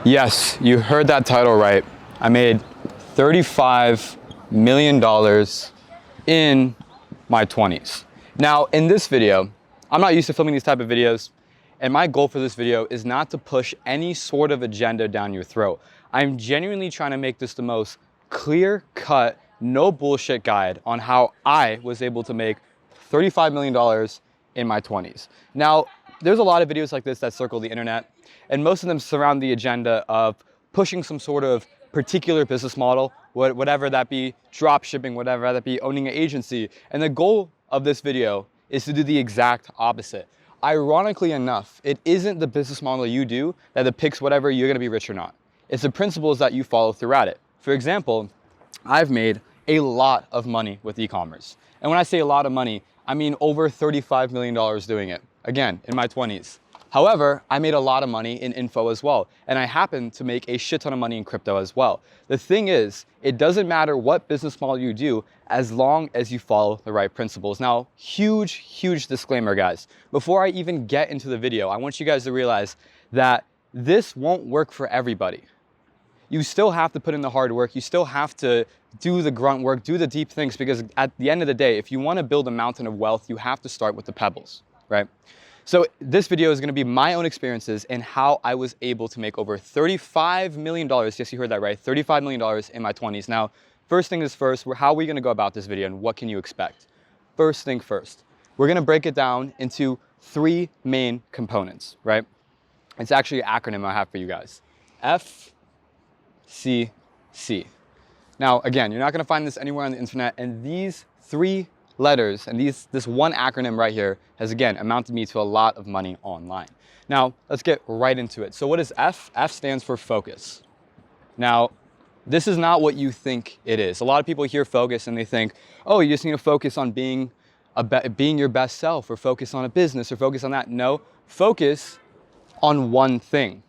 Yes, you heard that title right. I made $35 million in my 20s. Now, in this video, I'm not used to filming these type of videos, and my goal for this video is not to push any sort of agenda down your throat. I'm genuinely trying to make this the most clear-cut, no bullshit guide on how I was able to make $35 million in my 20s. Now, there's a lot of videos like this that circle the internet, and most of them surround the agenda of pushing some sort of particular business model, whatever that be, drop shipping, whatever that be, owning an agency. And the goal of this video is to do the exact opposite. Ironically enough, it isn't the business model you do that depicts whether you're gonna be rich or not. It's the principles that you follow throughout it. For example, I've made a lot of money with e-commerce. And when I say a lot of money, I mean over $35 million doing it, again, in my 20s. However, I made a lot of money in info as well, and I happen to make a shit ton of money in crypto as well. The thing is, it doesn't matter what business model you do as long as you follow the right principles. Now, huge disclaimer, guys. Before I even get into the video, I want you guys to realize that this won't work for everybody. You still have to put in the hard work. You still have to do the grunt work, do the deep things, because at the end of the day, if you want to build a mountain of wealth, you have to start with the pebbles, right? So this video is going to be my own experiences and how I was able to make over $35 million. Yes, you heard that right. $35 million in my 20s. Now, first thing is first, how are we going to go about this video and what can you expect? First thing first, we're going to break it down into three main components, right? It's actually an acronym I have for you guys. FCC. Now, again, you're not going to find this anywhere on the internet, and these three letters and this one acronym right here has, again, amounted me to a lot of money online. Now, let's get right into it. So what is F? F stands for focus. Now, this is not what you think it is. A lot of people hear focus and they think, oh, you just need to focus on being your best self, or focus on a business, or focus on that. No, focus on one thing.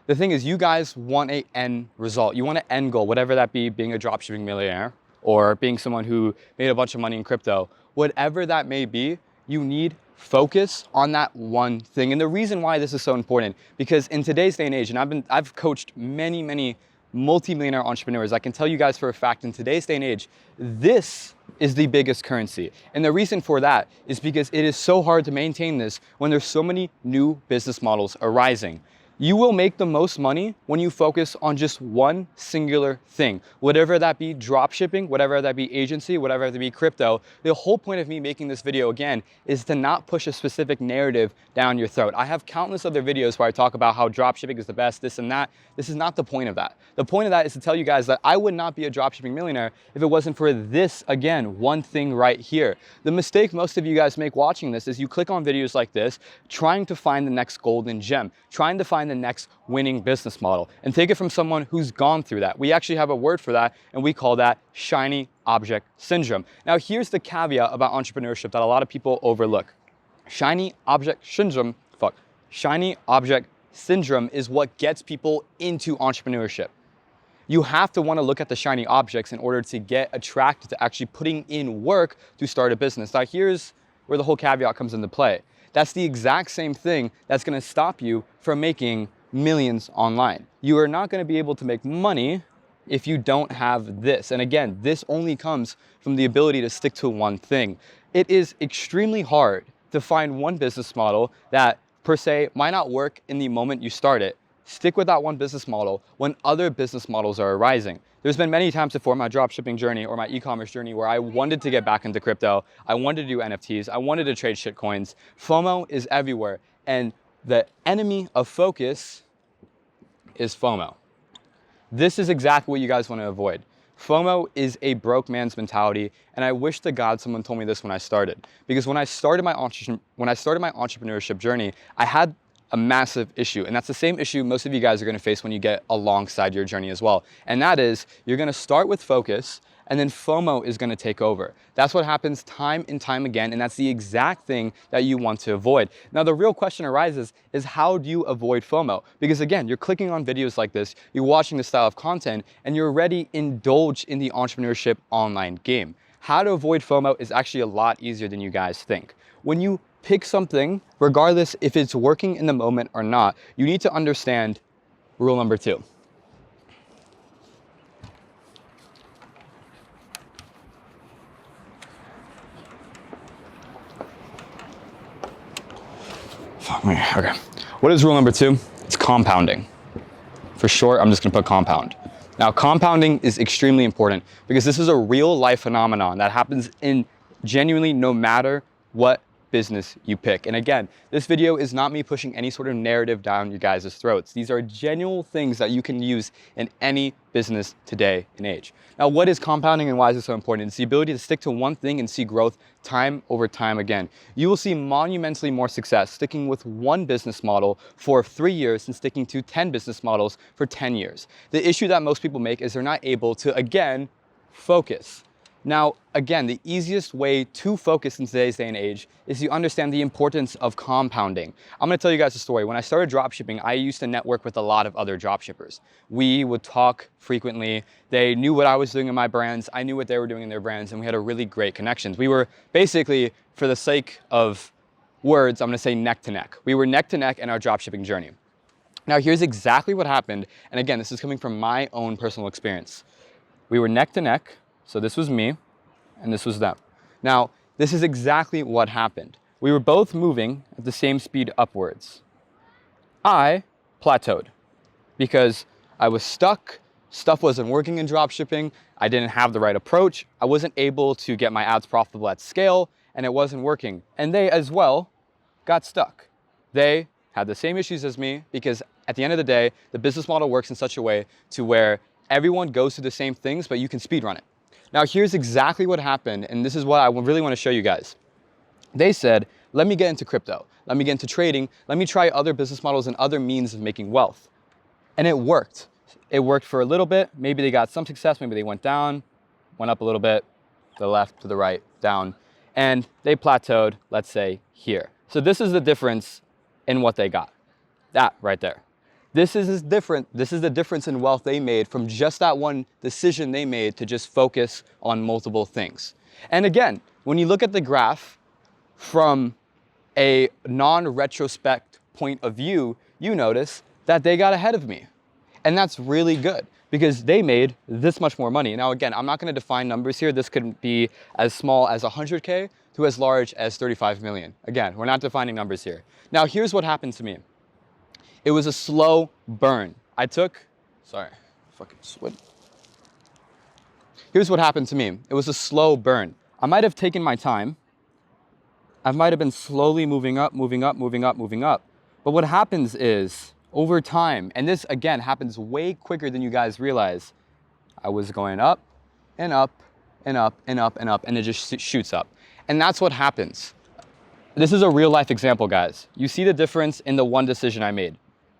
The thing is, you guys want an end result. You want an end goal, whatever that be, being a dropshipping millionaire, or being someone who made a bunch of money in crypto. Whatever that may be, you need focus on that one thing. And the reason why this is so important, because in today's day and age, and I've coached many multi-millionaire entrepreneurs, I can tell you guys for a fact, in today's day and age, this is the biggest currency. And the reason for that is because it is so hard to maintain this when there's so many new business models arising. You will make the most money when you focus on just one singular thing, whatever that be drop shipping, whatever that be agency, whatever that be crypto. The whole point of me making this video, again, is to not push a specific narrative down your throat. I have countless other videos where I talk about how drop shipping is the best, this and that. This is not the point of that. The point of that is to tell you guys that I would not be a drop shipping millionaire if it wasn't for this, again, one thing right here. The mistake most of you guys make watching this is you click on videos like this, trying to find the next golden gem, trying to find the next winning business model, and take it from someone who's gone through that. We actually have a word for that, and we call that shiny object syndrome. Now, here's the caveat about entrepreneurship that a lot of people overlook. Shiny object syndrome is what gets people into entrepreneurship. You have to want to look at the shiny objects in order to get attracted to actually putting in work to start a business. Now, here's where the whole caveat comes into play. That's the exact same thing that's going to stop you from making millions online. You are not going to be able to make money if you don't have this. And again, this only comes from the ability to stick to one thing. It is extremely hard to find one business model that, per se, might not work in the moment you start it. Stick with that one business model when other business models are arising. There's been many times before my dropshipping journey or my e-commerce journey where I wanted to get back into crypto. I wanted to do NFTs. I wanted to trade shitcoins. FOMO is everywhere. And the enemy of focus is FOMO. This is exactly what you guys want to avoid. FOMO is a broke man's mentality, and I wish to God someone told me this when I started. Because when I started my entrepreneurship journey, I had a massive issue, and that's the same issue most of you guys are going to face when you get alongside your journey as well. And that is, you're going to start with focus, and then FOMO is going to take over. That's what happens time and time again, and that's the exact thing that you want to avoid. Now, the real question arises is, how do you avoid FOMO? Because again, you're clicking on videos like this, you're watching this style of content, and you're already indulged in the entrepreneurship online game. How to avoid FOMO is actually a lot easier than you guys think. When you pick something, regardless if it's working in the moment or not, you need to understand rule number 2. Fuck me, okay. What is rule number 2? It's compounding. For short, I'm just gonna put compound. Now, compounding is extremely important because this is a real life phenomenon that happens in genuinely no matter what business you pick. And again, this video is not me pushing any sort of narrative down you guys' throats. These are genuine things that you can use in any business today and age. Now, what is compounding and why is it so important? It's the ability to stick to one thing and see growth time over time again. You will see monumentally more success sticking with one business model for 3 years than sticking to 10 business models for 10 years. The issue that most people make is they're not able to, again, focus. Now, again, the easiest way to focus in today's day and age is you understand the importance of compounding. I'm gonna tell you guys a story. When I started dropshipping, I used to network with a lot of other dropshippers. We would talk frequently. They knew what I was doing in my brands. I knew what they were doing in their brands, and we had a really great connections. We were basically, for the sake of words, I'm gonna say neck to neck. We were neck to neck in our dropshipping journey. Now, here's exactly what happened. And again, this is coming from my own personal experience. We were neck to neck. So this was me, and this was them. Now, this is exactly what happened. We were both moving at the same speed upwards. I plateaued because I was stuck, stuff wasn't working in dropshipping, I didn't have the right approach, I wasn't able to get my ads profitable at scale, and it wasn't working. And they as well got stuck. They had the same issues as me because at the end of the day, the business model works in such a way to where everyone goes through the same things, but you can speedrun it. Now, here's exactly what happened, and this is what I really want to show you guys. They said, let me get into crypto, let me get into trading, let me try other business models and other means of making wealth. And it worked. It worked for a little bit. Maybe they got some success, maybe they went down, went up a little bit, to the left, to the right, down, and they plateaued, let's say, here. So this is the difference in what they got. That right there. This is different. This is the difference in wealth they made from just that one decision they made to just focus on multiple things. And again, when you look at the graph from a non-retrospect point of view, you notice that they got ahead of me. And that's really good because they made this much more money. Now, again, I'm not going to define numbers here. This could be as small as 100K to as large as 35 million. Again, we're not defining numbers here. Now, here's what happened to me. It was a slow burn. Here's what happened to me. It was a slow burn. I might have taken my time. I might have been slowly moving up, moving up, moving up, moving up. But what happens is, over time, and this again happens way quicker than you guys realize, I was going up and up and up and up and up, and it just shoots up. And that's what happens. This is a real life example, guys. You see the difference in the one decision I made.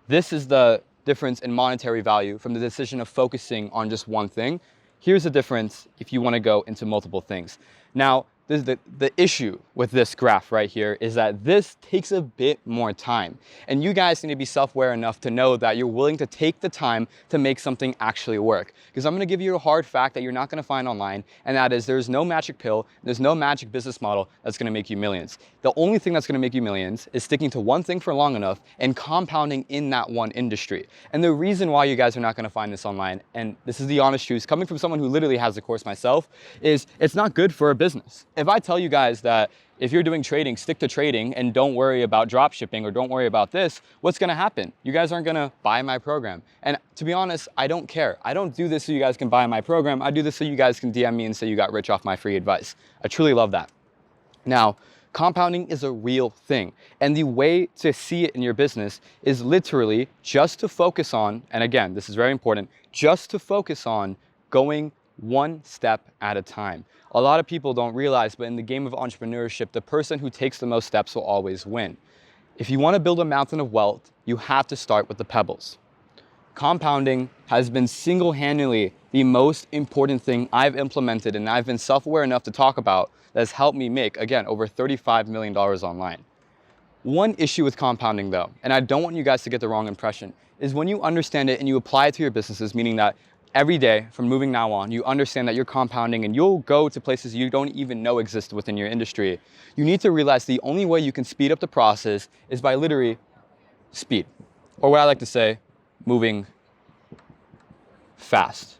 This is the difference in monetary value from the decision of focusing on just one thing. Here's the difference if you want to go into multiple things. Now, the issue with this graph right here is that this takes a bit more time. And you guys need to be self-aware enough to know that you're willing to take the time to make something actually work. Because I'm going to give you a hard fact that you're not going to find online, and that is there's no magic pill, there's no magic business model that's going to make you millions. The only thing that's going to make you millions is sticking to one thing for long enough and compounding in that one industry. And the reason why you guys are not going to find this online, and this is the honest truth, coming from someone who literally has the course myself, is it's not good for a business. If I tell you guys that if you're doing trading, stick to trading and don't worry about drop shipping or don't worry about this, what's gonna happen? You guys aren't gonna buy my program. And to be honest, I don't care. I don't do this so you guys can buy my program. I do this so you guys can DM me and say you got rich off my free advice. I truly love that. Now, compounding is a real thing. And the way to see it in your business is literally just to focus on, and again, this is very important, just to focus on going one step at a time. A lot of people don't realize, but in the game of entrepreneurship, the person who takes the most steps will always win. If you want to build a mountain of wealth, you have to start with the pebbles. Compounding has been single-handedly the most important thing I've implemented, and I've been self-aware enough to talk about that has helped me make, again, over $35 million online. One issue with compounding though, and I don't want you guys to get the wrong impression, is when you understand it and you apply it to your businesses, meaning that every day from moving now on, you understand that you're compounding and you'll go to places you don't even know exist within your industry. You need to realize the only way you can speed up the process is by literally speed. Or what I like to say, moving fast.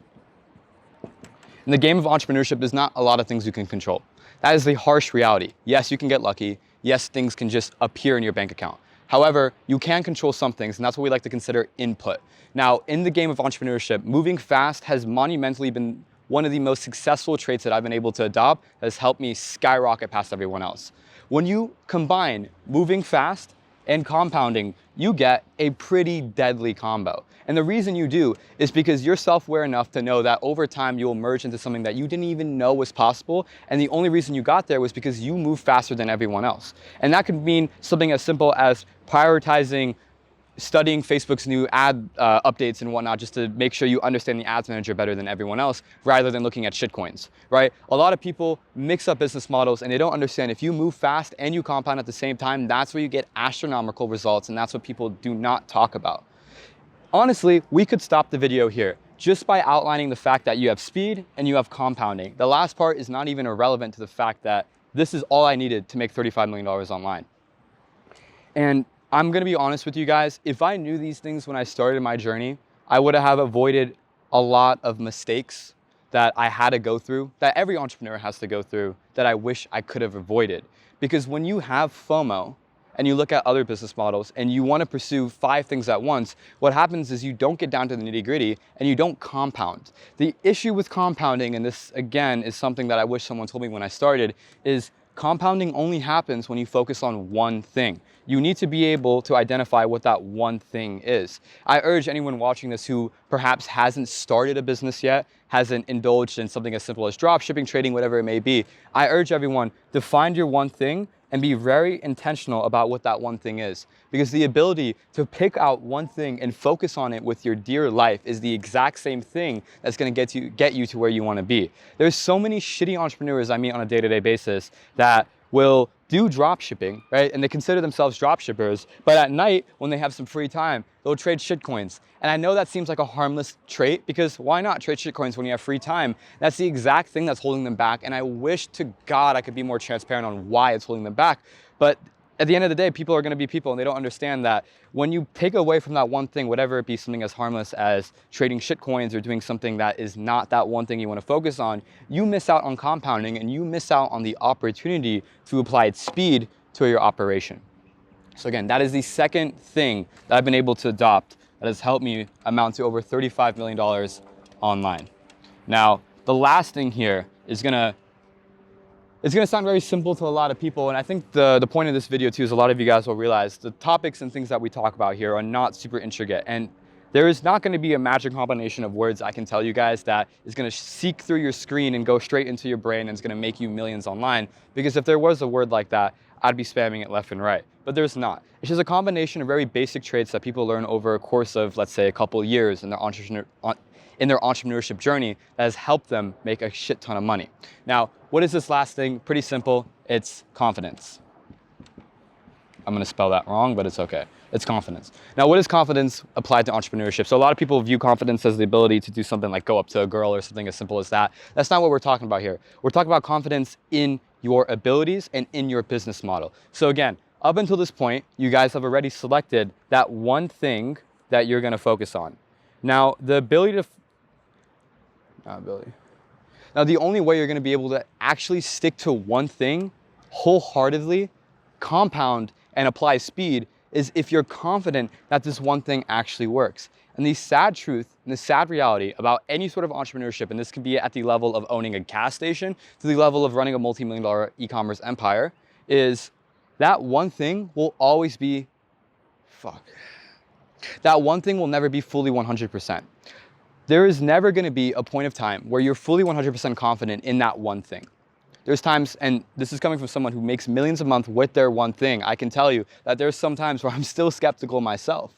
In the game of entrepreneurship, there's not a lot of things you can control. That is the harsh reality. Yes, you can get lucky. Yes, things can just appear in your bank account. However, you can control some things, and that's what we like to consider input. Now, in the game of entrepreneurship, moving fast has monumentally been one of the most successful traits that I've been able to adopt that has helped me skyrocket past everyone else. When you combine moving fast and compounding, you get a pretty deadly combo. And the reason you do is because you're self-aware enough to know that over time you'll merge into something that you didn't even know was possible. And the only reason you got there was because you move faster than everyone else. And that could mean something as simple as prioritizing studying Facebook's new ad updates and whatnot, just to make sure you understand the ads manager better than everyone else, rather than looking at shitcoins, right? A lot of people mix up business models and they don't understand if you move fast and you compound at the same time, that's where you get astronomical results, and that's what people do not talk about. Honestly, we could stop the video here just by outlining the fact that you have speed and you have compounding. The last part is not even irrelevant to the fact that this is all I needed to make $35 million online. And I'm gonna be honest with you guys, if I knew these things when I started my journey, I would have avoided a lot of mistakes that I had to go through, that every entrepreneur has to go through, that I wish I could have avoided. Because when you have FOMO and you look at other business models and you wanna pursue 5 things at once, what happens is you don't get down to the nitty-gritty and you don't compound. The issue with compounding, and this again is something that I wish someone told me when I started, is compounding only happens when you focus on one thing. You need to be able to identify what that one thing is. I urge anyone watching this who perhaps hasn't started a business yet, hasn't indulged in something as simple as dropshipping, trading, whatever it may be, I urge everyone to find your one thing and be very intentional about what that one thing is. Because the ability to pick out one thing and focus on it with your dear life is the exact same thing that's gonna get you to where you wanna be. There's so many shitty entrepreneurs I meet on a day-to-day basis that will do dropshipping, right? And they consider themselves dropshippers, but at night, when they have some free time, they'll trade shitcoins. And I know that seems like a harmless trait, because why not trade shitcoins when you have free time? That's the exact thing that's holding them back. And I wish to God I could be more transparent on why it's holding them back. But at the end of the day, people are gonna be people, and they don't understand that when you take away from that one thing, whatever it be, something as harmless as trading shitcoins or doing something that is not that one thing you wanna focus on, you miss out on compounding and you miss out on the opportunity to apply speed to your operation. So again, that is the second thing that I've been able to adopt that has helped me amount to over $35 million online. Now, the last thing here is it's gonna sound very simple to a lot of people, and I think the point of this video too is a lot of you guys will realize the topics and things that we talk about here are not super intricate, and there is not gonna be a magic combination of words I can tell you guys that is gonna seek through your screen and go straight into your brain and is gonna make you millions online, because if there was a word like that, I'd be spamming it left and right, but there's not. It's just a combination of very basic traits that people learn over a course of, let's say, a couple of years in their entrepreneurship journey that has helped them make a shit ton of money. Now, what is this last thing? Pretty simple. It's confidence. I'm gonna spell that wrong, but it's okay. It's confidence. Now, what is confidence applied to entrepreneurship? So a lot of people view confidence as the ability to do something like go up to a girl or something as simple as that. That's not what we're talking about here. We're talking about confidence in your abilities and in your business model. So again, up until this point, you guys have already selected that one thing that you're gonna focus on. Now, the ability to, Now, the only way you're gonna be able to actually stick to one thing wholeheartedly, compound, and apply speed is if you're confident that this one thing actually works. And the sad truth and the sad reality about any sort of entrepreneurship, and this can be at the level of owning a gas station to the level of running a multi-million-dollar e-commerce empire, is that one thing will always be, that one thing will never be fully 100%. There is never gonna be a point of time where you're fully 100% confident in that one thing. There's times, and this is coming from someone who makes millions a month with their one thing, I can tell you that there's some times where I'm still skeptical myself.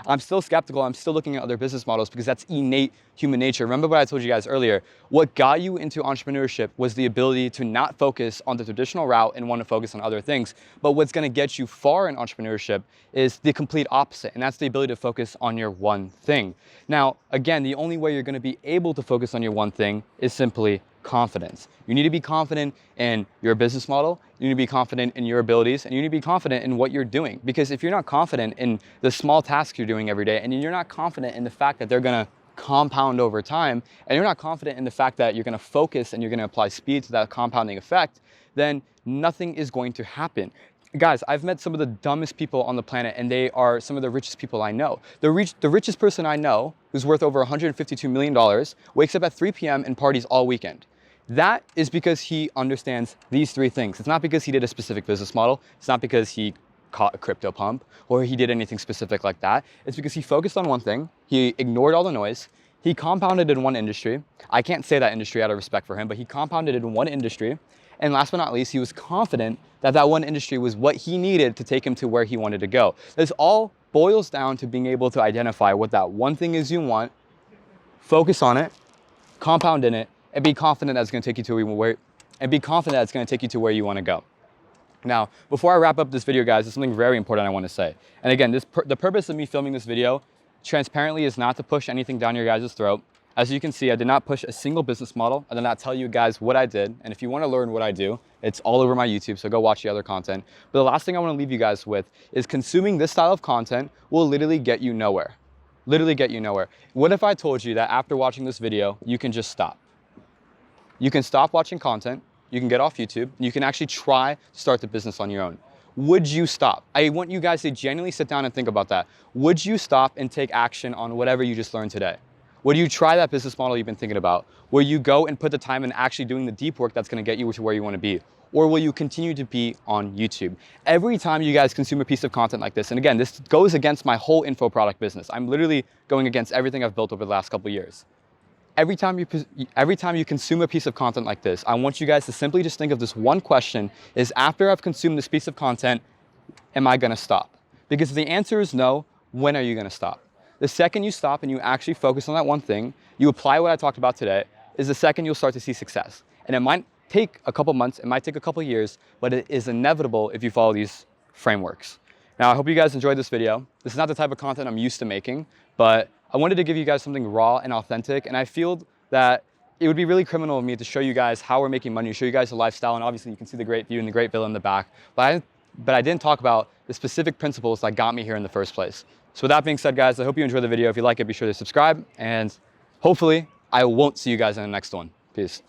I'm still skeptical, I'm still looking at other business models because that's innate human nature. Remember what I told you guys earlier, what got you into entrepreneurship was the ability to not focus on the traditional route and want to focus on other things. But what's gonna get you far in entrepreneurship is the complete opposite, and that's the ability to focus on your one thing. Now, again, the only way you're gonna be able to focus on your one thing is simply confidence. You need to be confident in your business model, you need to be confident in your abilities, and you need to be confident in what you're doing. Because if you're not confident in the small tasks you're doing every day, and you're not confident in the fact that they're gonna compound over time, and you're not confident in the fact that you're gonna focus and you're gonna apply speed to that compounding effect, then nothing is going to happen. Guys, I've met some of the dumbest people on the planet, and they are some of the richest people I know. The richest person I know, who's worth over $152 million, wakes up at 3 p.m. and parties all weekend. That is because he understands these three things. It's not because he did a specific business model. It's not because he caught a crypto pump or he did anything specific like that. It's because he focused on one thing. He ignored all the noise. He compounded in one industry. I can't say that industry out of respect for him, but he compounded in one industry. And last but not least, he was confident that that one industry was what he needed to take him to where he wanted to go. This all boils down to being able to identify what that one thing is you want, focus on it, compound in it, and be confident that it's going to take you to where you want to go. Now, before I wrap up this video, guys, there's something very important I want to say. And again, the purpose of me filming this video, transparently, is not to push anything down your guys' throat. As you can see, I did not push a single business model. I did not tell you guys what I did. And if you want to learn what I do, it's all over my YouTube, so go watch the other content. But the last thing I want to leave you guys with is consuming this style of content will literally get you nowhere. Literally get you nowhere. What if I told you that after watching this video, you can just stop? You can stop watching content, you can get off YouTube, you can actually try to start the business on your own. Would you stop? I want you guys to genuinely sit down and think about that. Would you stop and take action on whatever you just learned today? Would you try that business model you've been thinking about? Will you go and put the time in actually doing the deep work that's gonna get you to where you wanna be? Or will you continue to be on YouTube? Every time you guys consume a piece of content like this, and again, this goes against my whole info product business. I'm literally going against everything I've built over the last couple of years. Every time you consume a piece of content like this, I want you guys to simply just think of this one question: is after I've consumed this piece of content, am I gonna stop? Because if the answer is no, when are you gonna stop? The second you stop and you actually focus on that one thing, you apply what I talked about today, is the second you'll start to see success. And it might take a couple months, it might take a couple years, but it is inevitable if you follow these frameworks. Now, I hope you guys enjoyed this video. This is not the type of content I'm used to making, but I wanted to give you guys something raw and authentic, and I feel that it would be really criminal of me to show you guys how we're making money, show you guys the lifestyle, and obviously you can see the great view and the great villa in the back, but I didn't talk about the specific principles that got me here in the first place. So with that being said, guys, I hope you enjoyed the video. If you like it, be sure to subscribe, and hopefully I won't see you guys in the next one. Peace.